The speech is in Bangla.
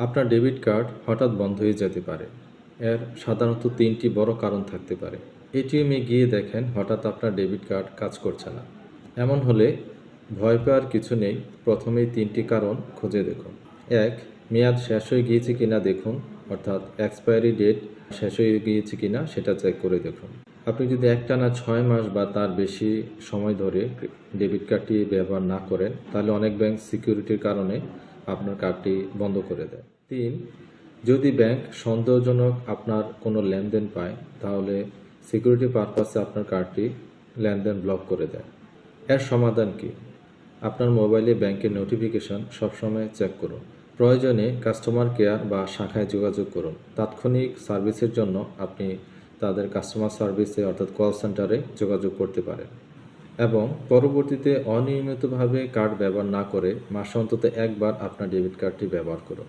আপনার ডেবিট কার্ড হঠাৎ বন্ধ হয়ে যেতে পারে। এর সাধারণত ৩টি বড় কারণ থাকতে পারে। এটিএমে গিয়ে দেখেন হঠাৎ আপনার ডেবিট কার্ড কাজ করছে না। এমন হলে ভয় পাওয়ার কিছু নেই। প্রথমেই ৩টি কারণ খুঁজে দেখুন। ১. মেয়াদ শেষ হয়ে গিয়েছে কিনা দেখুন, অর্থাৎ এক্সপায়ারি ডেট শেষ হয়ে গিয়েছে কিনা সেটা চেক করে দেখুন। আপনি যদি একটানা ৬ মাস বা তার বেশি সময় ধরে ডেবিট কার্ডটি ব্যবহার না করেন, তাহলে অনেক ব্যাংক সিকিউরিটির কারণে আপনার কার্ডটি বন্ধ করে দেয়। ৩. যদি ব্যাংক সন্দেহজনক আপনার কোনো লেনদেন পায়, তাহলে সিকিউরিটি পারপাসে আপনার কার্ডটি লেনদেন ব্লক করে দেয়। এর সমাধান কি? আপনার মোবাইলে ব্যাংকের নোটিফিকেশন সবসময় চেক করুন। প্রয়োজনে কাস্টমার কেয়ার বা শাখায় যোগাযোগ করুন। তাৎক্ষণিক সার্ভিসের জন্য আপনি তাদের কাস্টমার সার্ভিসে অর্থাৎ কল সেন্টারে যোগাযোগ করতে পারেন। এবং পরবর্তীতে অনিয়মিতভাবে কার্ড ব্যবহার না করে মাসে অন্তত একবার আপনার ডেবিট কার্ডটি ব্যবহার করুন।